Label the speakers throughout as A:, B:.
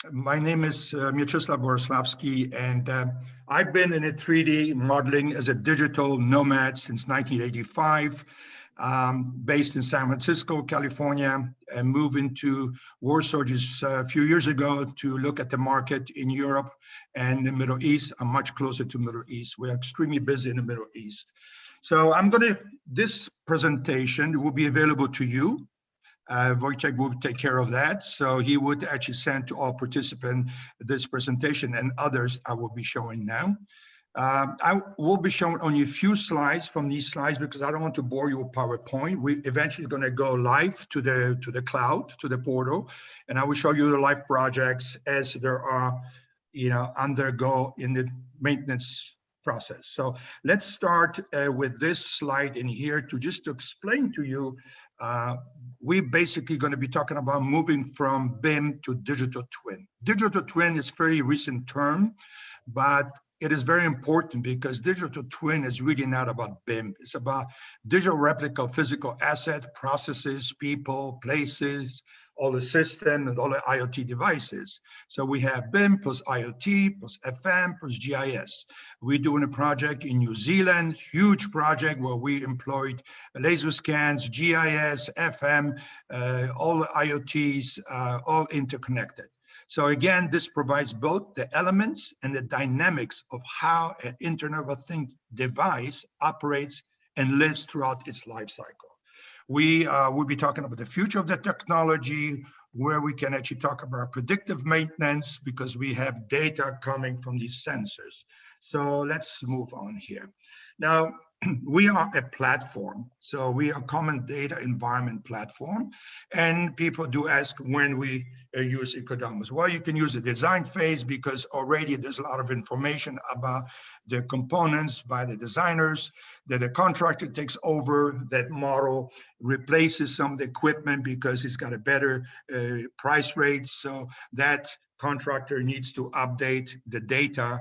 A: My name is Mieczysław Borysławski, and I've been in a 3D modeling as a digital nomad since 1985, based in San Francisco, California, and moved into Warsaw just a few years ago to look at the market in Europe and the Middle East. I'm much closer to Middle East. We're extremely busy in the Middle East. So this presentation will be available to you. Wojciech will take care of that. So he would actually send to all participants this presentation and others I will be showing now. I will be showing only a few slides from these slides because I don't want to bore you with PowerPoint. We're eventually going to go live to the cloud, to the portal, and I will show you the live projects as there are, undergo in the maintenance process. So let's start with this slide in here to explain to you. We're basically going to be talking about moving from BIM to digital twin. Digital twin is a very recent term, but it is very important because digital twin is really not about BIM. It's about digital replica of physical asset, processes, people, places, all the system and all the IoT devices. So we have BIM plus IoT plus FM plus GIS. We're doing a project in New Zealand, huge project where we employed laser scans, GIS, FM, all the IoTs, all interconnected. So again, this provides both the elements and the dynamics of how an Internet of Things device operates and lives throughout its life cycle. We will be talking about the future of the technology, where we can actually talk about predictive maintenance because we have data coming from these sensors. So let's move on here. Now, we are a platform. So we are a common data environment platform. And people do ask when we use EcoDomus. Well, you can use the design phase because already there's a lot of information about the components by the designers, that the contractor takes over that model, replaces some of the equipment because it's got a better price rate. So that contractor needs to update the data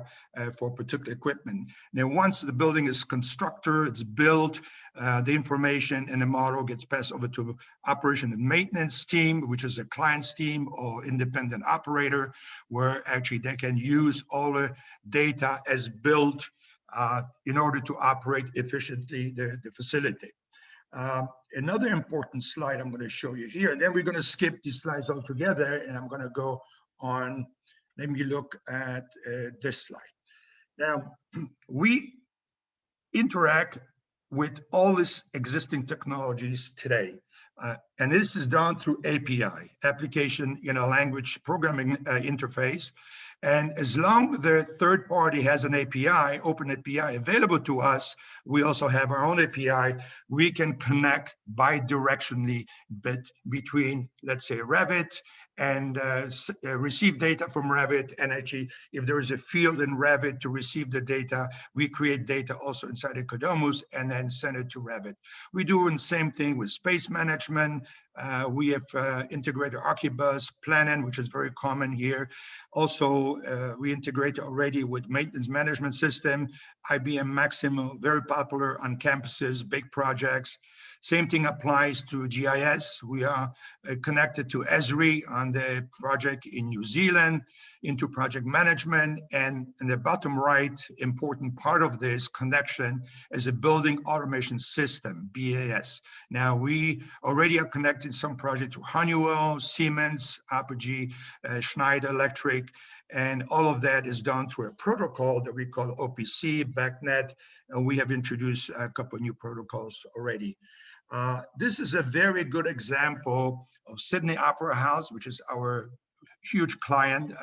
A: for particular equipment. Now, once the building is constructed, it's built, the information and the model gets passed over to operation and maintenance team, which is a client's team or independent operator, where actually they can use all the data as built in order to operate efficiently the facility. Another important slide I'm going to show you here, and then we're going to skip these slides altogether, and I'm going to go on. Let me look at this slide. Now, we interact with all these existing technologies today, and this is done through API, application language programming interface. And as long as the third party has an API, open API available to us, we also have our own API. We can connect bidirectionally between, let's say, Revit and receive data from Revit. And actually, if there is a field in Revit to receive the data, we create data also inside EcoDomus and then send it to Revit. We do the same thing with space management. We have integrated Archibus, Planon, which is very common here. Also, we integrate already with maintenance management system, IBM Maximo, very popular on campuses, big projects. Same thing applies to GIS. We are connected to Esri on the project in New Zealand, into project management. And in the bottom right, important part of this connection is a building automation system, BAS. Now, we already are connected some project to Honeywell, Siemens, Apogee, Schneider Electric, and all of that is done through a protocol that we call OPC, BACnet, and we have introduced a couple of new protocols already. This is a very good example of Sydney Opera House, which is our huge client.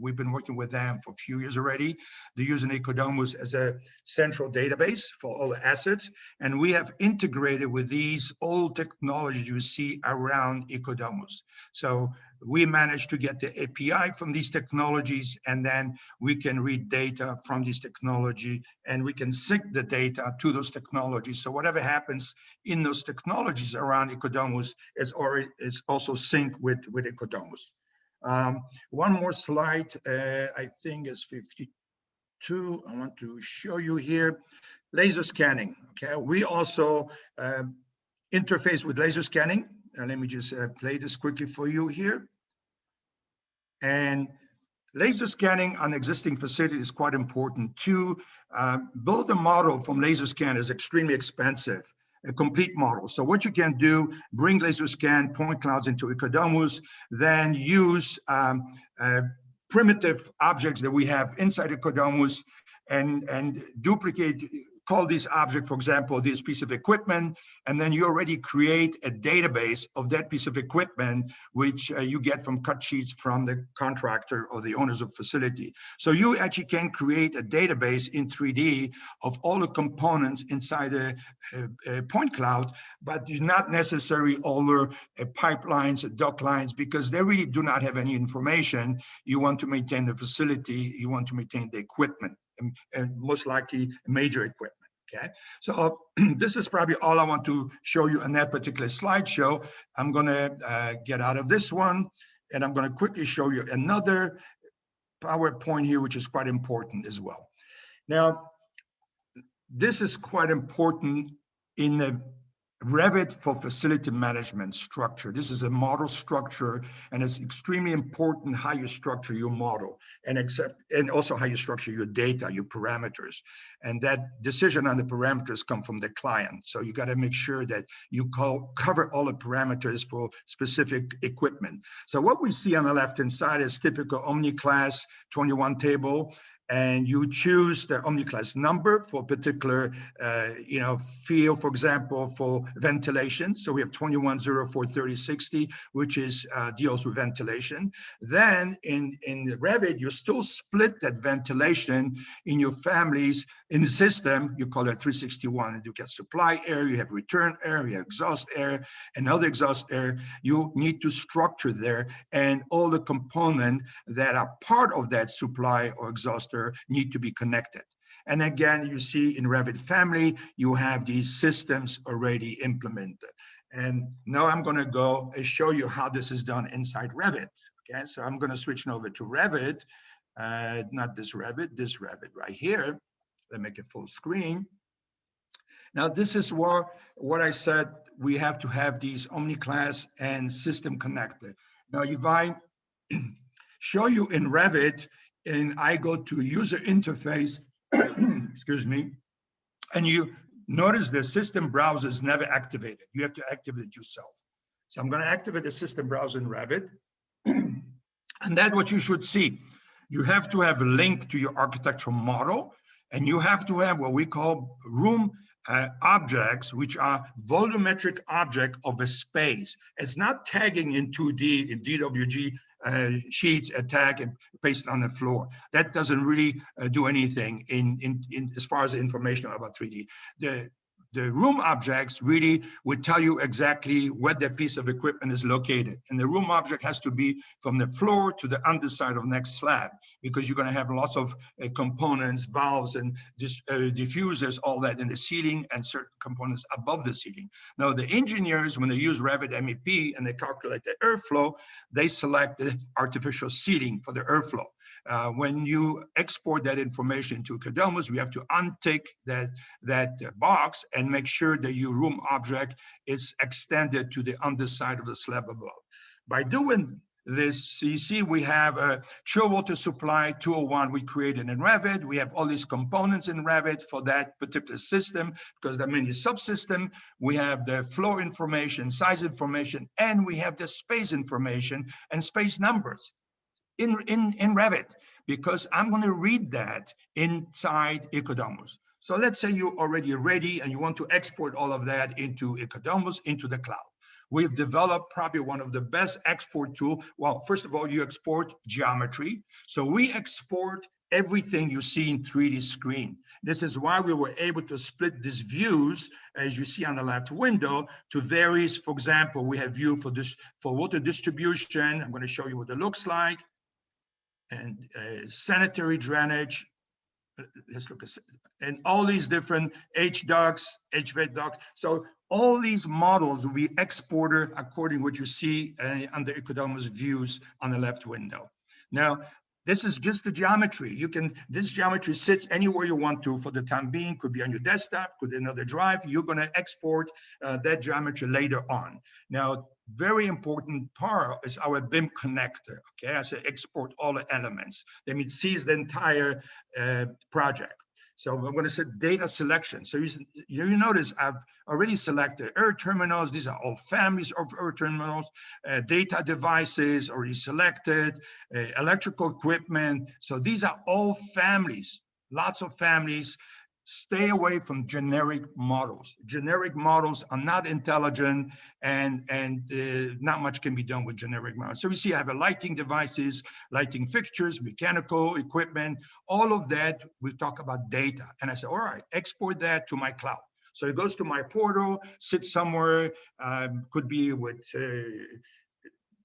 A: We've been working with them for a few years already. They're using EcoDomus as a central database for all the assets. And we have integrated with these old technologies you see around EcoDomus. So we managed to get the API from these technologies, and then we can read data from this technology, and we can sync the data to those technologies. So whatever happens in those technologies around EcoDomus is also synced with EcoDomus. One more slide, I think is 52. I want to show you here, laser scanning. Okay, we also interface with laser scanning. Let me just play this quickly for you here. And laser scanning on existing facility is quite important. To build a model from laser scan is extremely expensive, a complete model. So what you can do, bring laser scan point clouds into EcoDomus, then use primitive objects that we have inside EcoDomus and duplicate, call these object, for example, this piece of equipment, and then you already create a database of that piece of equipment, which you get from cut sheets from the contractor or the owners of facility. So you actually can create a database in 3D of all the components inside a point cloud, but not necessarily all the pipelines, duct lines, because they really do not have any information. You want to maintain the facility, you want to maintain the equipment, and most likely major equipment. Okay, so this is probably all I want to show you in that particular slideshow. I'm going to get out of this one, and I'm going to quickly show you another PowerPoint here, which is quite important as well. Now, this is quite important in the Revit for facility management structure. This is a model structure, and it's extremely important how you structure your model and also how you structure your data, your parameters. And that decision on the parameters come from the client. So you got to make sure that you cover all the parameters for specific equipment. So what we see on the left-hand side is typical OmniClass 21 table. And you choose the OmniClass number for particular, field, for example, for ventilation. So we have 21043060, which is deals with ventilation. Then in Revit, you still split that ventilation in your families. In the system, you call it 361, and you get supply air, you have return air, you have exhaust air, and other exhaust air. You need to structure there, and all the components that are part of that supply or exhaust air need to be connected. And again, you see in Revit family, you have these systems already implemented. And now I'm going to go and show you how this is done inside Revit. Okay, so I'm going to switch over to Revit, not this Revit right here. Let me make it full screen. Now, this is what I said, we have to have these OmniClass and system connected. Now, if I show you in Revit, and I go to user interface, excuse me, and you notice the system browser is never activated. You have to activate it yourself. So I'm going to activate the system browser in Revit. And that's what you should see. You have to have a link to your architectural model, and you have to have what we call room objects, which are volumetric object of a space. It's not tagging in 2D in DWG sheets, a tag and paste on the floor. That doesn't really do anything in as far as information about 3D. The room objects really would tell you exactly where that piece of equipment is located. And the room object has to be from the floor to the underside of the next slab, because you're going to have lots of components, valves, and diffusers, all that in the ceiling, and certain components above the ceiling. Now, the engineers, when they use Revit MEP and they calculate the airflow, they select the artificial ceiling for the airflow. When you export that information to EcoDomus, we have to untick that box and make sure that your room object is extended to the underside of the slab above. By doing this, so you see we have a chill water supply 201 we created in Revit. We have all these components in Revit for that particular system, because there are many subsystems. We have the flow information, size information, and we have the space information and space numbers in Revit, because I'm going to read that inside EcoDomus. So let's say you're already ready and you want to export all of that into EcoDomus, into the cloud. We've developed probably one of the best export tools. Well, first of all, you export geometry. So we export everything you see in 3D screen. This is why we were able to split these views, as you see on the left window, to various. For example, we have view for water distribution. I'm going to show you what it looks like. And sanitary drainage, let's look at, and all these different ducts, HVAC ducts. So all these models will be exported according to what you see under EcoDomus views on the left window. Now, this is just the geometry. This geometry sits anywhere you want to for the time being. Could be on your desktop, could be another drive. You're going to export that geometry later on. Now, very important part is our Bim connector. Okay, I say export all the elements. Then it sees the entire project. So I'm going to say data selection. So you notice I've already selected air terminals. These are all families of air terminals, data devices already selected, electrical equipment. So these are all families, lots of families. Stay away from generic models. Generic models are not intelligent, and not much can be done with generic models. So we see I have a lighting devices, lighting fixtures, mechanical equipment, all of that. We talk about data. And I say, all right, export that to my cloud. So it goes to my portal, sits somewhere, could be with,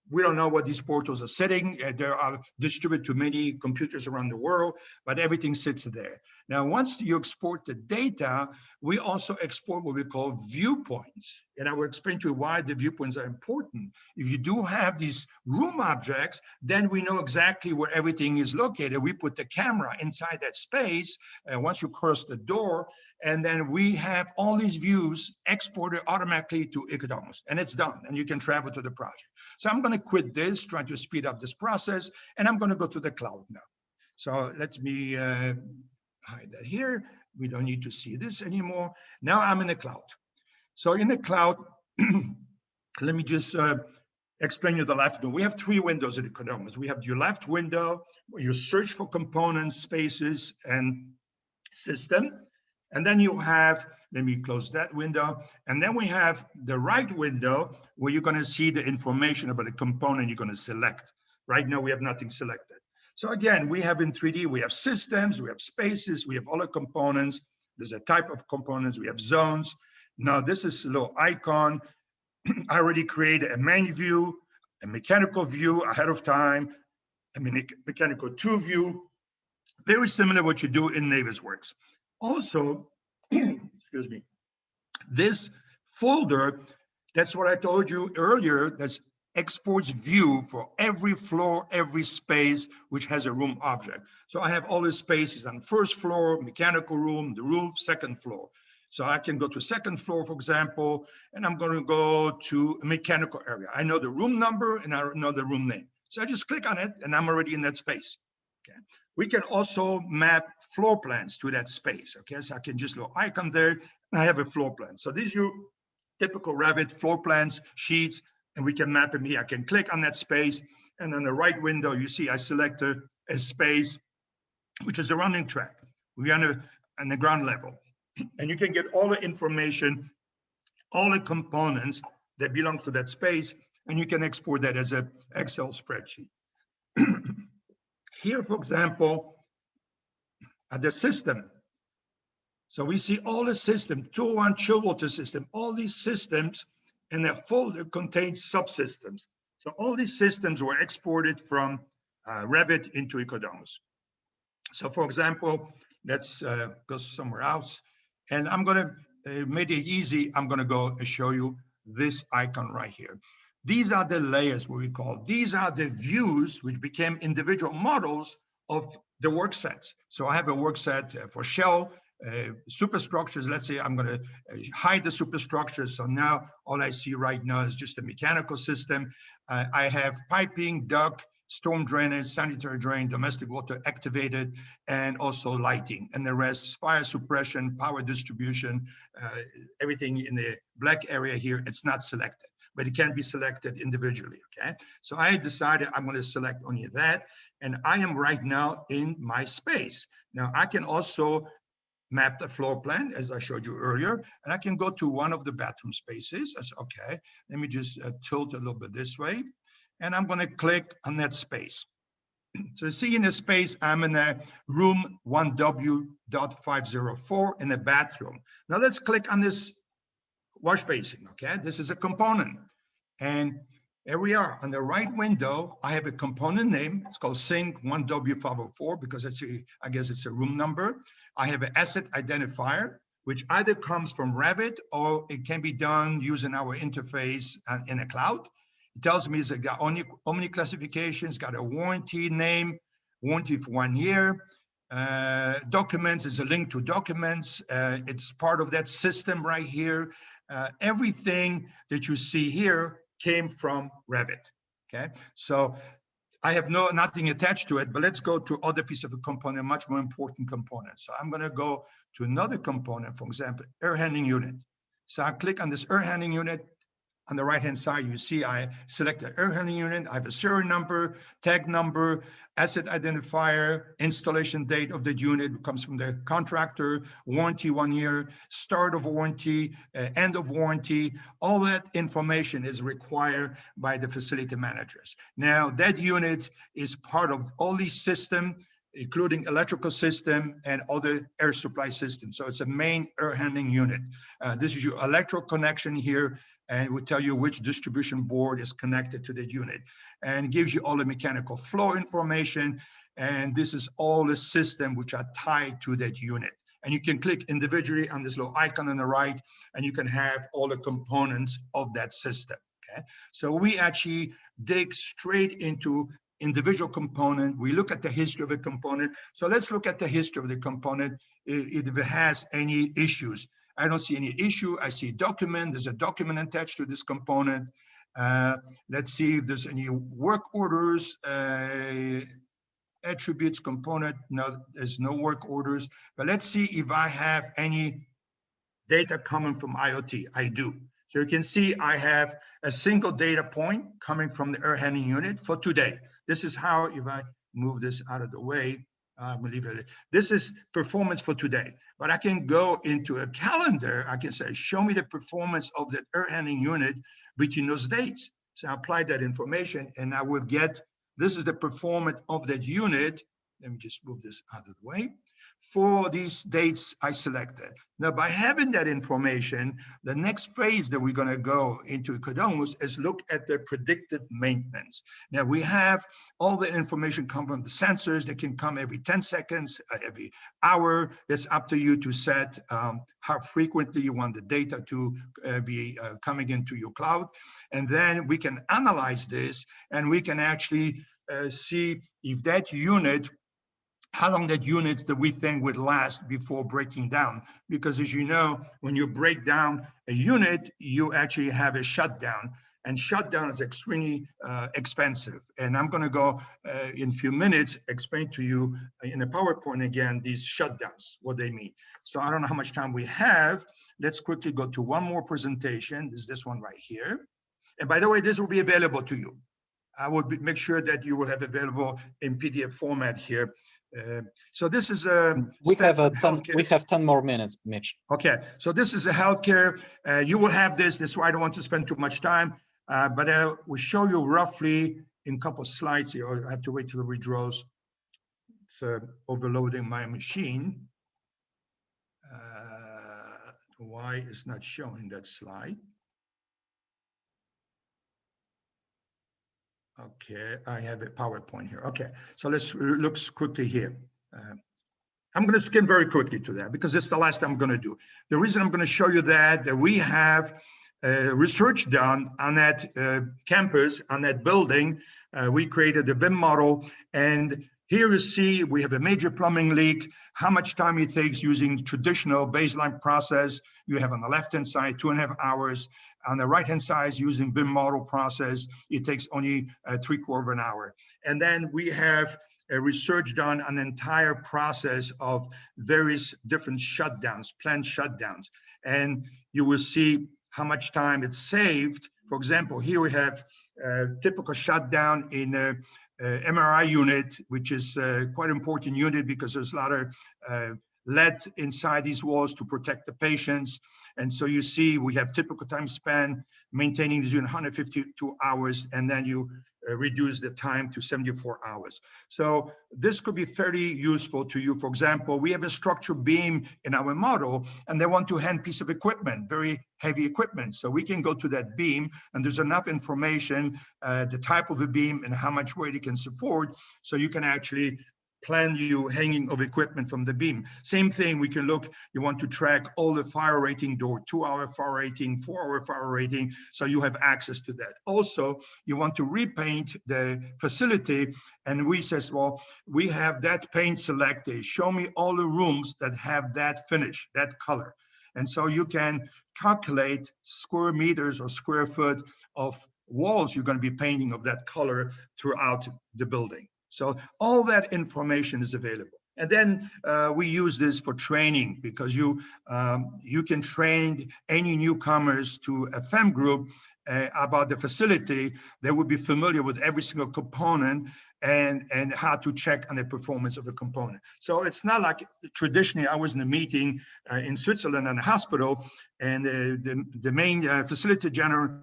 A: we don't know what these portals are sitting. They are distributed to many computers around the world, but everything sits there. Now, once you export the data, we also export what we call viewpoints. And I will explain to you why the viewpoints are important. If you do have these room objects, then we know exactly where everything is located. We put the camera inside that space, once you cross the door, and then we have all these views exported automatically to EcoDomus, and it's done, and you can travel to the project. So I'm going to quit this, trying to speed up this process, and I'm going to go to the cloud now. So let me hide that here. We don't need to see this anymore. Now I'm in the cloud. So in the cloud, let me just explain you the left window. We have three windows in EcoDomus. We have your left window, where you search for components, spaces, and system. And then you have, let me close that window. And then we have the right window where you're going to see the information about the component you're going to select. Right now, we have nothing selected. So again, we have in 3D, we have systems, we have spaces, we have all the components. There's a type of components, we have zones. Now, this is a little icon. I already created a main view, a mechanical view ahead of time, a mechanical 2 view. Very similar to what you do in Navisworks. Also, excuse me, this folder, that's what I told you earlier, that's exports view for every floor, every space, which has a room object. So I have all the spaces on first floor, mechanical room, the roof, second floor. So I can go to second floor, for example, and I'm going to go to a mechanical area. I know the room number and I know the room name. So I just click on it and I'm already in that space. Okay. We can also map floor plans to that space. Okay, so I can just little icon there and I have a floor plan. So these are your typical Revit floor plans, sheets, and we can map them here. I can click on that space, and on the right window, you see I selected a space, which is a running track. We're on the ground level. And you can get all the information, all the components that belong to that space, and you can export that as an Excel spreadsheet. Here, for example, at the system. So we see all the system, 201 chill water system, all these systems, and their folder contains subsystems. So all these systems were exported from Revit into EcoDomus. So for example, let's go somewhere else. And I'm going to make it easy. I'm going to go and show you this icon right here. These are the layers, what we call. These are the views which became individual models of the work sets. So I have a work set for shell, superstructures. Let's say I'm going to hide the superstructures. So now all I see right now is just a mechanical system. I have piping, duct, storm drainage, sanitary drain, domestic water activated, and also lighting. And the rest, fire suppression, power distribution, everything in the black area here, it's not selected, but it can be selected individually, okay? So I decided I'm gonna select only that, and I am right now in my space. Now I can also map the floor plan, as I showed you earlier, and I can go to one of the bathroom spaces. I said, okay, let me just tilt a little bit this way. And I'm going to click on that space. So you see in the space, I'm in a room 1W.504 in the bathroom. Now let's click on this wash basin, okay? This is a component. And here we are. On the right window, I have a component name. It's called Sink 1W504 because it's I guess it's a room number. I have an asset identifier, which either comes from Revit or it can be done using our interface in a cloud. It tells me it's got Omni classifications, got a warranty name, warranty for 1 year. Documents is a link to documents. It's part of that system right here. Everything that you see here came from Revit. Okay, so I have nothing attached to it, but let's go to other piece of a component, much more important component. So I'm going to go to another component, for example, air handling unit. So I click on this air handling unit. On the right-hand side, you see I select the air handling unit. I have a serial number, tag number, asset identifier, installation date of the unit comes from the contractor, warranty 1 year, start of warranty, end of warranty. All that information is required by the facility managers. Now, that unit is part of all these systems, including electrical system and other air supply systems. So it's a main air handling unit. This is your electrical connection here, and will tell you which distribution board is connected to the unit, and gives you all the mechanical flow information. And this is all the system which are tied to that unit. And you can click individually on this little icon on the right, and you can have all the components of that system. Okay, so we actually dig straight into individual component. We look at the history of a component. So let's look at the history of the component, if it has any issues. I don't see any issue. I see a document. There's a document attached to this component. Let's see if there's any work orders, attributes component. No, there's no work orders. But let's see if I have any data coming from IoT. I do. So you can see I have a single data point coming from the air handling unit for today. This is how, if I move this out of the way, I'm gonna leave it. This is performance for today, but I can go into a calendar. I can say, show me the performance of the air handling unit between those dates. So I apply that information and I will get, this is the performance of that unit. Let me just move this out of the way. For these dates I selected. Now, by having that information, the next phase that we're going to go into EcoDomus is look at the predictive maintenance. Now, we have all the information come from the sensors that can come every 10 seconds, every hour. It's up to you to set how frequently you want the data to be coming into your cloud. And then we can analyze this, and we can actually see if that unit, how long that unit that we think would last before breaking down. Because as you know, when you break down a unit, you actually have a shutdown, and shutdown is extremely expensive. And I'm gonna go in a few minutes, explain to you in a PowerPoint again, these shutdowns, what they mean. So I don't know how much time we have. Let's quickly go to one more presentation. There's this one right here. And by the way, this will be available to you. I will make sure that you will have available in PDF format here. So this is
B: we have 10 more minutes, Mitch.
A: Okay, so this is a healthcare. You will have this. That's why I don't want to spend too much time, but I will show you roughly in a couple of slides here. I have to wait till it redraws. It's overloading my machine. Why is not showing that slide? Okay, I have a PowerPoint here. Okay, so let's look quickly here. I'm going to skim very quickly to that because it's the last I'm going to do. The reason I'm going to show you that we have research done on that campus, on that building. We created a BIM model, and here you see we have a major plumbing leak, how much time it takes using traditional baseline process. You have on the left-hand side 2.5 hours. On the right-hand side, using BIM model process, it takes only 3/4 of an hour. And then we have a research done on the entire process of various different shutdowns, planned shutdowns. And you will see how much time it's saved. For example, here we have a typical shutdown in a MRI unit, which is quite important unit because there's a lot of lead inside these walls to protect the patients. And so you see we have typical time span maintaining this unit 152 hours, and then you reduce the time to 74 hours. So this could be fairly useful to you. For example, we have a structural beam in our model, and they want to hand piece of equipment, very heavy equipment. So we can go to that beam, and there's enough information, the type of a beam and how much weight it can support, so you can actually plan you hanging of equipment from the beam. Same thing, we can look, you want to track all the fire rating door, 2-hour fire rating, 4-hour fire rating, so you have access to that. Also, you want to repaint the facility, and we says, well, we have that paint selected. Show me all the rooms that have that finish, that color. And so you can calculate square meters or square foot of walls you're going to be painting of that color throughout the building. So all that information is available. And then we use this for training, because you can train any newcomers to a FEM group about the facility. They would be familiar with every single component and how to check on the performance of the component. So it's not like traditionally I was in a meeting in Switzerland in a hospital, and the main facility general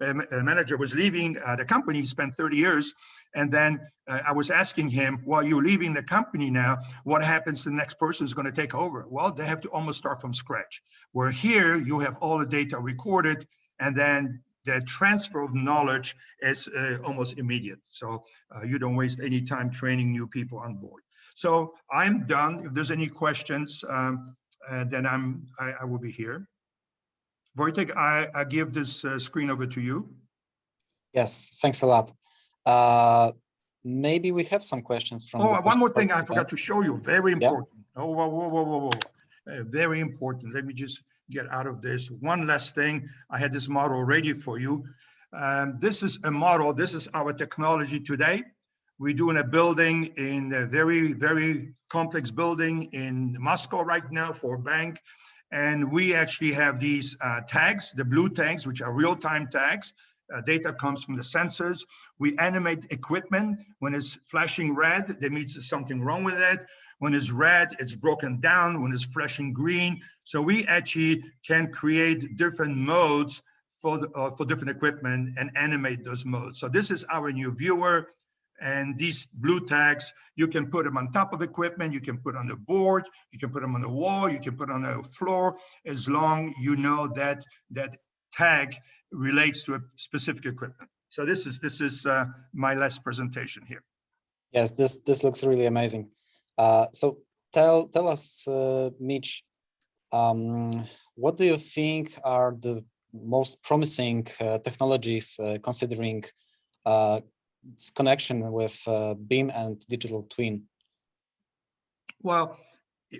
A: manager was leaving the company. He spent 30 years. And then I was asking him, well, you're leaving the company now, what happens to the next person who's going to take over? Well, they have to almost start from scratch. Where here you have all the data recorded, and then the transfer of knowledge is almost immediate. So you don't waste any time training new people on board. So I'm done. If there's any questions, then I will be here. Wojtek, I give this screen over to you.
B: Yes, thanks a lot. Maybe we have some questions from.
A: Oh, one more thing I forgot to show you. Very important. Yeah. Oh, whoa. Very important. Let me just get out of this. One last thing. I had this model ready for you. This is a model. This is our technology today. We're doing a building in a very, very complex building in Moscow right now for a bank. And we actually have these tags, the blue tags, which are real-time tags. Data comes from the sensors. We animate equipment. When it's flashing red, that means there's something wrong with it. When it's red, it's broken down. When it's flashing green. So we actually can create different modes for different equipment and animate those modes. So this is our new viewer. And these blue tags, you can put them on top of equipment, you can put on the board, you can put them on the wall, you can put on the floor, as long you know that that tag relates to a specific equipment. So this is my last presentation here.
B: Yes, this looks really amazing. So tell us, Mitch, what do you think are the most promising technologies considering its connection with BIM and digital twin?
A: Well,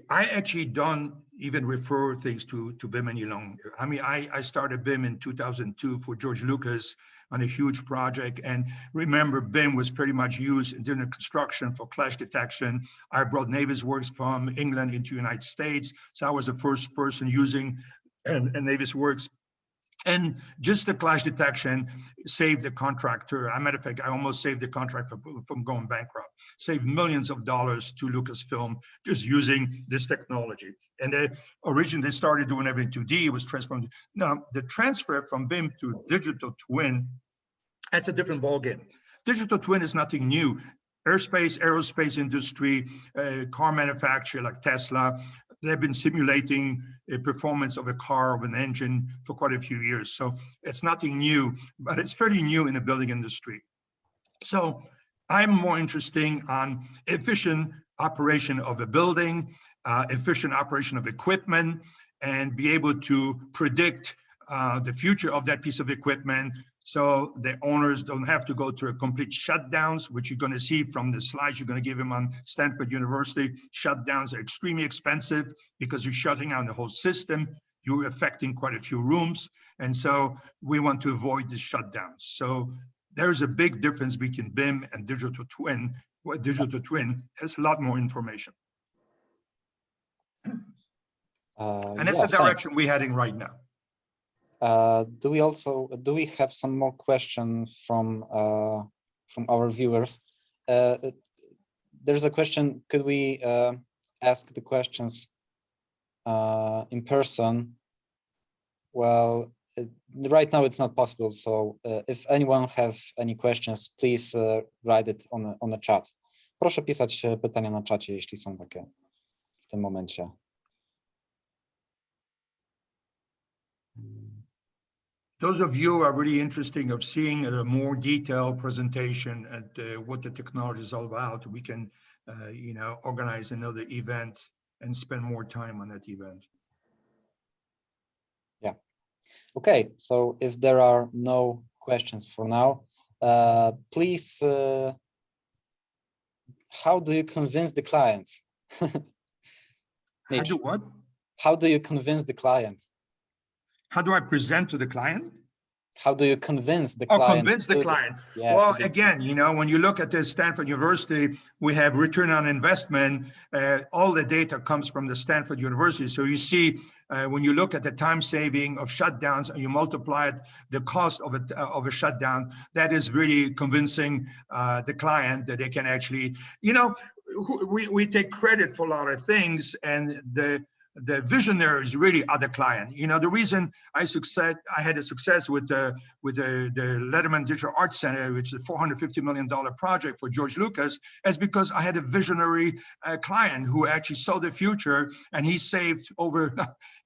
A: I actually don't even refer things to BIM any longer. I mean, I started BIM in 2002 for George Lucas on a huge project. And remember, BIM was pretty much used during the construction for clash detection. I brought Navisworks from England into the United States. So I was the first person using Navisworks. And just the clash detection saved the contractor. As a matter of fact, I almost saved the contract from going bankrupt. Saved millions of dollars to Lucasfilm just using this technology. And originally they started doing everything 2D. It was transformed. Now, the transfer from BIM to digital twin, that's a different ballgame. Digital twin is nothing new. Aerospace industry, car manufacturer like Tesla, they've been simulating a performance of a car, of an engine for quite a few years. So it's nothing new, but it's fairly new in the building industry. So I'm more interested on efficient operation of a building, efficient operation of equipment, and be able to predict the future of that piece of equipment, so the owners don't have to go through a complete shutdowns, which you're going to see from the slides you're going to give them on Stanford University. Shutdowns are extremely expensive because you're shutting down the whole system. You're affecting quite a few rooms. And so we want to avoid the shutdowns. So there's a big difference between BIM and digital twin. Well, digital twin has a lot more information. And that's the direction we're heading right now.
B: Do we have some more questions from our viewers? There's a question, could we ask the questions in person? Well, right now it's not possible, so if anyone have any questions, please write it on the chat. Proszę pisać pytania na czacie, jeśli są takie w tym momencie.
A: Those of you who are really interested of seeing a more detailed presentation and what the technology is all about, we can, organize another event and spend more time on that event.
B: Yeah. Okay. So if there are no questions for now, please, how do you convince the clients?
A: How do what?
B: How do you convince the clients?
A: How do I present to the client?
B: how do you convince the
A: Oh,
B: client?
A: convince the client.
B: Yeah,
A: Well, again, you know, when you look at the Stanford University, we have return on investment. All the data comes from the Stanford University. So you see, when you look at the time saving of shutdowns and you multiply the cost of a shutdown, that is really convincing the client that they can actually, you know, we take credit for a lot of things, and the visionaries really are the client. You know, the reason I had a success with the Letterman Digital Arts Center, which is a $450 million project for George Lucas, is because I had a visionary client who actually saw the future, and he saved over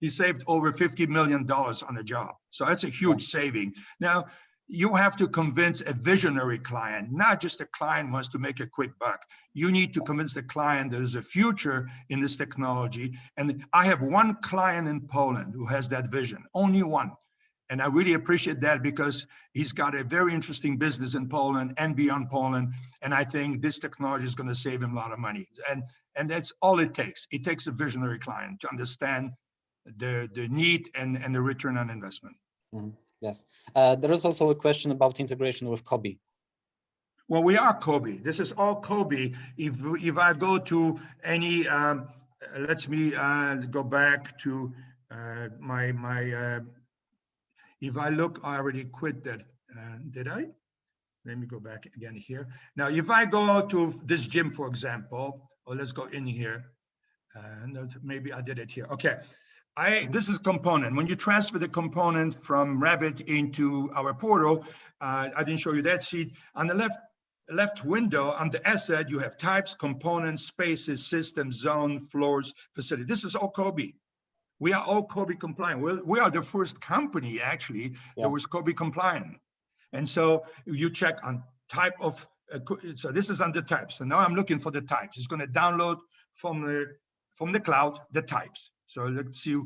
A: $50 million on the job. So that's a huge saving. Now, you have to convince a visionary client, not just a client wants to make a quick buck. You need to convince the client there's a future in this technology. And I have one client in Poland who has that vision, only one. And I really appreciate that, because he's got a very interesting business in Poland and beyond Poland. And I think this technology is going to save him a lot of money. And that's all it takes. It takes a visionary client to understand the need and the return on investment.
B: Mm-hmm. Yes. There is also a question about integration with COBE.
A: Well, we are COBE. This is all COBE. If I go to any, let me go back to if I look, I already quit that. Did I? Let me go back again here. Now, if I go to this gym, for example, or let's go in here. Maybe I did it here. Okay. This is component. When you transfer the component from Revit into our portal, I didn't show you that sheet. On the left window, on the asset, you have types, components, spaces, systems, zone, floors, facility. This is all COBE. We are all COBE compliant. We are the first company, actually, that was COBE compliant. And so you check on type of, so this is under types. So now I'm looking for the types. It's going to download from the cloud, the types. So let's see,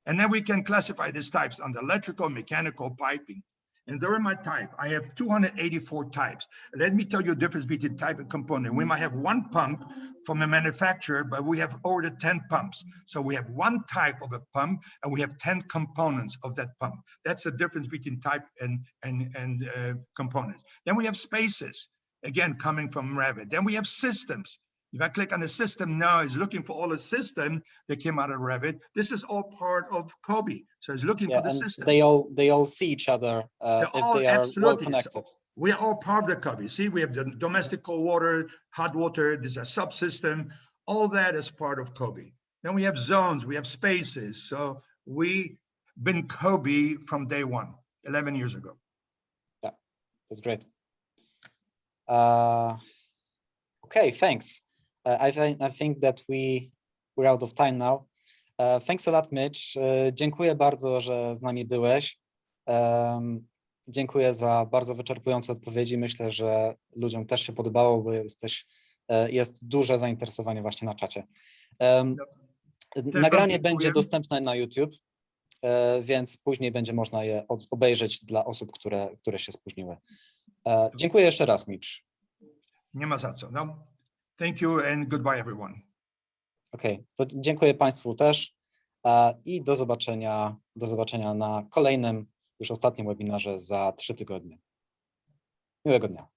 A: and then we can classify these types under electrical, mechanical, piping. And there are my type. I have 284 types. Let me tell you the difference between type and component. We might have one pump from a manufacturer, but we have ordered 10 pumps. So we have one type of a pump, and we have 10 components of that pump. That's the difference between type and components. Then we have spaces, again, coming from Revit. Then we have systems. If I click on the system now, it's looking for all the system that came out of Revit. This is all part of COBE. So it's looking for the system.
B: They all see each other if they are well connected.
A: So we are all part of the COBE. See, we have the domestic cold water, hot water, there's a subsystem. All that is part of COBE. Then we have zones, we have spaces. So we've been COBE from day one, 11 years ago.
B: Yeah, that's great. Okay, thanks. I think that we're out of time now. Thanks a lot, Mitch. Dziękuję bardzo, że z nami byłeś. Dziękuję za bardzo wyczerpujące odpowiedzi. Myślę, że ludziom też się podobało, bo jest duże zainteresowanie właśnie na czacie. Nagranie będzie dostępne na YouTube, więc później będzie można je obejrzeć dla osób, które się spóźniły. Dziękuję jeszcze raz, Mitch.
A: Nie ma za co. No. Thank you and goodbye, everyone.
B: Okej, to dziękuję Państwu też i do zobaczenia na kolejnym, już ostatnim webinarze za 3 tygodnie. Miłego dnia.